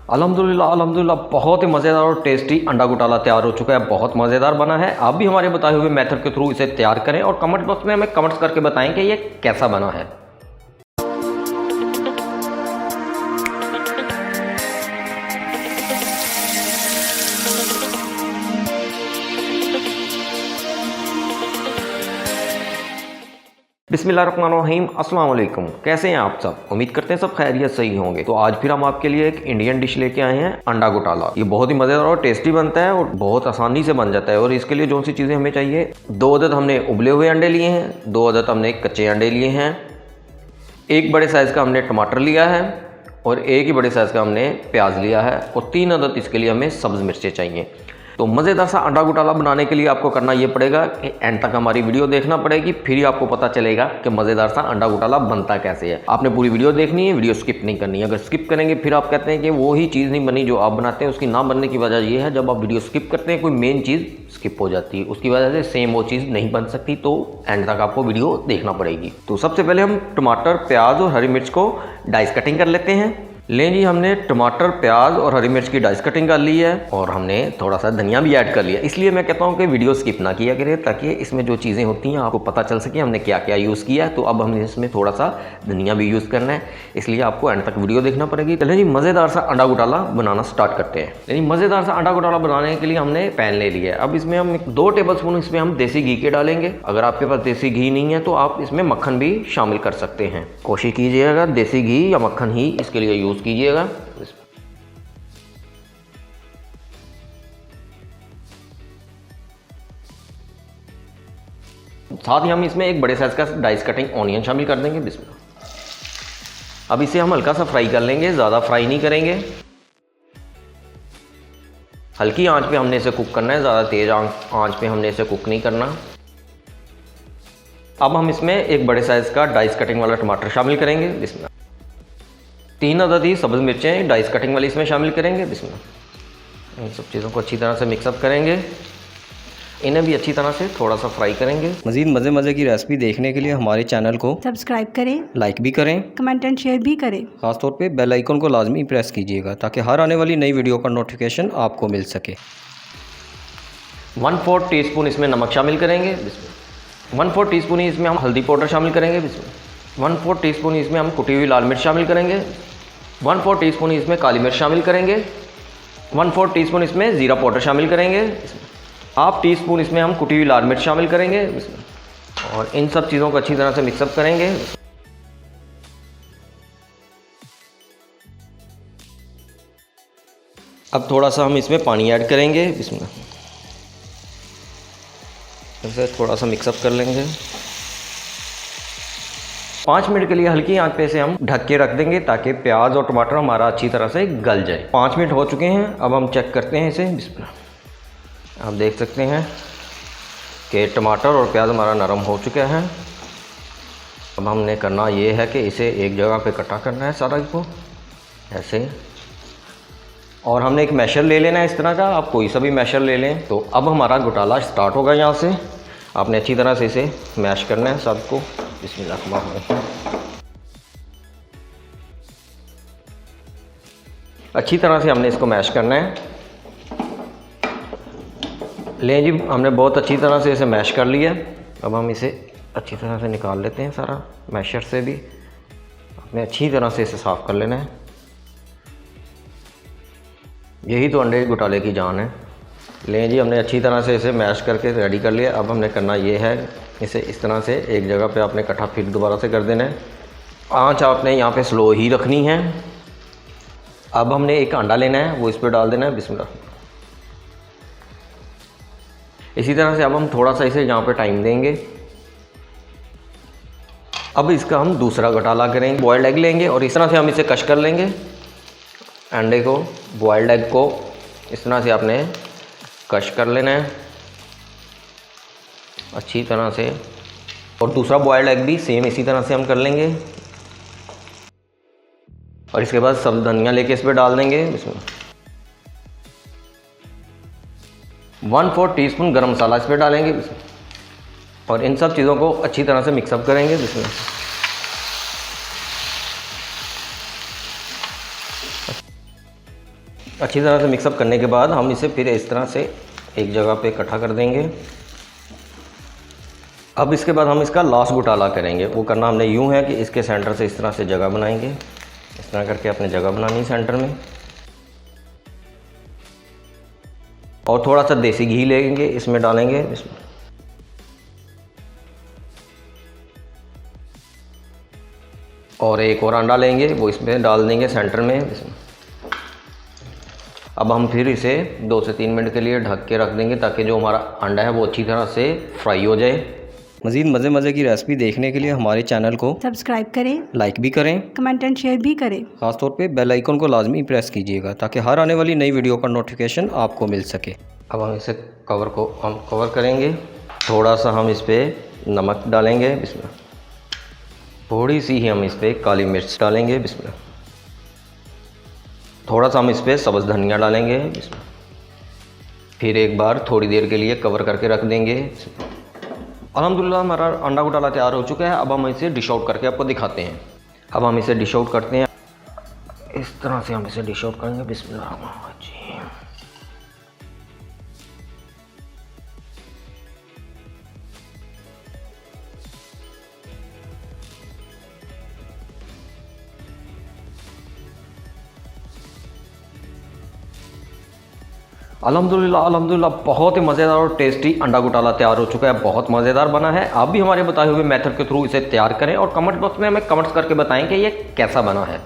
अल्हम्दुलिल्लाह अल्हम्दुलिल्लाह बहुत ही मज़ेदार और टेस्टी अंडा घोटाला तैयार हो चुका है। बहुत मज़ेदार बना है। आप भी हमारे बताए हुए मेथड के थ्रू इसे तैयार करें और कमेंट बॉक्स में हमें कमेंट्स करके बताएं कि ये कैसा बना है। बिस्मिल्लाहिर्रहमानिर्रहीम, अस्सलाम वालेकुम। कैसे हैं आप सब? उम्मीद करते हैं सब खैरियत सही होंगे। तो आज फिर हम आपके लिए एक इंडियन डिश लेके आए हैं, अंडा घोटाला। ये बहुत ही मज़ेदार और टेस्टी बनता है और बहुत आसानी से बन जाता है। और इसके लिए जो सी चीज़ें हमें चाहिए, 2 अदद हमने उबले हुए अंडे लिए हैं, 2 अदद हमने कच्चे अंडे लिए हैं, 1 बड़े साइज़ का हमने टमाटर लिया है और 1 ही बड़े साइज़ का हमने प्याज लिया है और 3 अदद इसके लिए हमें सब्ज़ मिर्चें चाहिए। तो मज़ेदार सा अंडा घोटाला बनाने के लिए आपको करना ये पड़ेगा कि एंड तक हमारी वीडियो देखना पड़ेगी, फिर ही आपको पता चलेगा कि मज़ेदार सा अंडा घोटाला बनता कैसे है। आपने पूरी वीडियो देखनी है, वीडियो स्किप नहीं करनी है। अगर स्किप करेंगे फिर आप कहते हैं कि वो ही चीज़ नहीं बनी जो आप बनाते हैं। उसकी ना बनने की वजह ये है, जब आप वीडियो स्किप करते हैं कोई मेन चीज़ स्किप हो जाती है, उसकी वजह से सेम वो चीज़ नहीं बन सकती। तो एंड तक आपको वीडियो देखना पड़ेगी। तो सबसे पहले हम टमाटर, प्याज और हरी मिर्च को डाइस कटिंग कर लेते हैं। लें जी, हमने टमाटर, प्याज और हरी मिर्च की डाइस कटिंग कर ली है और हमने थोड़ा सा धनिया भी ऐड कर लिया। इसलिए मैं कहता हूँ कि वीडियो स्किप ना किया करें, ताकि इसमें जो चीज़ें होती हैं आपको पता चल सके हमने क्या क्या यूज़ किया है। तो अब हमने इसमें थोड़ा सा धनिया भी यूज़ करना है, इसलिए आपको एंड तक वीडियो देखना पड़ेगी। चलिए जी, मज़ेदार सा अंडा घोटाला बनाना स्टार्ट करते हैं। यानी मज़ेदार सा अंडा घोटाला बनाने के लिए हमने पैन ले लिया है। अब इसमें हम 2 टेबल स्पून इसमें हम देसी घी के डालेंगे। अगर आपके पास देसी घी नहीं है तो आप इसमें मक्खन भी शामिल कर सकते हैं। कोशिश कीजिएगा देसी घी या मक्खन ही इसके लिए यूज़ कीजिएगा। साथ ही हम इसमें 1 बड़े साइज का डाइस कटिंग ऑनियन शामिल कर देंगे। बिस्मिल्लाह। अब इसे हम हल्का सा फ्राई कर लेंगे, ज़्यादा फ्राई नहीं करेंगे। हल्की आंच पे हमने इसे कुक करना है, ज़्यादा तेज़ आंच पे हमने इसे कुक नहीं करना। अब हम इसमें 1 बड़े साइज़ का डाइस कटिंग वाला टमाटर शामिल करेंगे। बिस्मिल्लाह। 3 अदद ही सब्ज़ मिर्चें डाइस कटिंग वाली इसमें शामिल करेंगे। बिस्मिल्लाह। इन सब चीज़ों को अच्छी तरह से मिक्सअप करेंगे। इन्हें भी अच्छी तरह से थोड़ा सा फ्राई करेंगे। मज़ीद मज़े की रेसिपी देखने के लिए हमारे चैनल को सब्सक्राइब करें, लाइक भी करें, कमेंट एंड शेयर भी करें। खासतौर पे बेल आइकन को लाजमी प्रेस कीजिएगा ताकि हर आने वाली नई वीडियो का नोटिफिकेशन आपको मिल सके। 1/4 टीस्पून इसमें नमक शामिल करेंगे। 1/4 टीस्पून ही इसमें हम हल्दी पाउडर शामिल करेंगे। 1/4 टीस्पून इसमें हम कुटी हुई लाल मिर्च शामिल करेंगे। 1/4 टीस्पून इसमें काली मिर्च शामिल करेंगे। 1/4 टीस्पून इसमें ज़ीरा पाउडर शामिल करेंगे। 1/2 टीस्पून इसमें हम कुटी हुई लाल मिर्च शामिल करेंगे और इन सब चीज़ों को अच्छी तरह से मिक्सअप करेंगे। अब थोड़ा सा हम इसमें पानी ऐड करेंगे। इसमें इसे थोड़ा सा मिक्सअप कर लेंगे। 5 मिनट के लिए हल्की आंच पे इसे हम ढक के रख देंगे ताकि प्याज और टमाटर हमारा अच्छी तरह से गल जाए। 5 मिनट हो चुके हैं। अब हम चेक करते हैं इसे। बिस्मिल्लाह। आप देख सकते हैं कि टमाटर और प्याज हमारा नरम हो चुका है। अब हमने करना ये है कि इसे एक जगह पे इकट्ठा करना है सारा को ऐसे, और हमने एक मैशर ले लेना है इस तरह का। आप कोई सा भी मैशर ले लें। तो अब हमारा घोटाला स्टार्ट होगा। यहाँ से आपने अच्छी तरह से इसे मैश करना है सबको। बिस्मिल्लाह। अच्छी तरह से हमने इसको मैश करना है। लें जी, हमने बहुत अच्छी तरह से इसे मैश कर लिया। अब हम इसे अच्छी तरह से निकाल लेते हैं सारा, मैशर से भी आपने अच्छी तरह से इसे साफ़ कर लेना है। यही तो अंडे घोटाले की जान है। लें जी, हमने अच्छी तरह से इसे मैश करके रेडी कर लिया। अब हमने करना ये है, इसे इस तरह से एक जगह पे आपने इकट्ठा फिर दोबारा से कर देना है। आँच आपने यहाँ पे स्लो ही रखनी है। अब हमने एक अंडा लेना है, वो इस पर डाल देना है। बिस्मिल्लाह। इसी तरह से अब हम थोड़ा सा इसे यहाँ पे टाइम देंगे। अब इसका हम दूसरा घोटाला करेंगे। बॉयल्ड एग लेंगे और इस तरह से हम इसे कश कर लेंगे। अंडे को, बॉयल्ड एग को इस तरह से आपने कश कर लेना है अच्छी तरह से। और दूसरा बॉयल्ड एग भी सेम इसी तरह से हम कर लेंगे। और इसके बाद सब धनिया लेके इस पर डाल देंगे। इसमें 1/4 टीस्पून गरम मसाला इस पर डालेंगे और इन सब चीज़ों को अच्छी तरह से मिक्सअप करेंगे। इसमें अच्छी तरह से मिक्सअप करने के बाद हम इसे फिर इस तरह से एक जगह पे इकट्ठा कर देंगे। अब इसके बाद हम इसका लास्ट घोटाला करेंगे। वो करना हमने यूँ है कि इसके सेंटर से इस तरह से जगह बनाएंगे, इस तरह करके अपने जगह बनानी सेंटर में, और थोड़ा सा देसी घी लेंगे, इसमें डालेंगे। इसमें और एक और अंडा लेंगे, वो इसमें डाल देंगे सेंटर में इसमें। अब हम फिर इसे 2 से 3 मिनट के लिए ढक के रख देंगे ताकि जो हमारा अंडा है वो अच्छी तरह से फ्राई हो जाए। मज़ीद मज़े की रेसिपी देखने के लिए हमारे चैनल को सब्सक्राइब करें, लाइक भी करें, कमेंट एंड शेयर भी करें। ख़ासतौर पे बेल आइकन को लाजमी प्रेस कीजिएगा ताकि हर आने वाली नई वीडियो का नोटिफिकेशन आपको मिल सके। अब हम इसे कवर करेंगे। थोड़ा सा हम इस पर नमक डालेंगे, इसमें थोड़ी सी ही हम इस पर काली मिर्च डालेंगे, इसमें थोड़ा सा हम इस पर सब्ज़ धनिया डालेंगे, इसमें फिर एक बार थोड़ी देर के लिए कवर करके रख देंगे। अल्हम्दुलिल्लाह हमारा अंडा घोटाला तैयार हो चुका है। अब हम इसे डिश आउट करके आपको दिखाते हैं। अब हम इसे डिश आउट करते हैं। इस तरह से हम इसे डिश आउट करेंगे। बिस्मिल्लाह। अल्हम्दुलिल्लाह बहुत ही मज़ेदार और टेस्टी अंडा घोटाला तैयार हो चुका है। बहुत मज़ेदार बना है। आप भी हमारे बताए हुए मेथड के थ्रू इसे तैयार करें और कमेंट बॉक्स में हमें कमेंट्स करके बताएं कि ये कैसा बना है।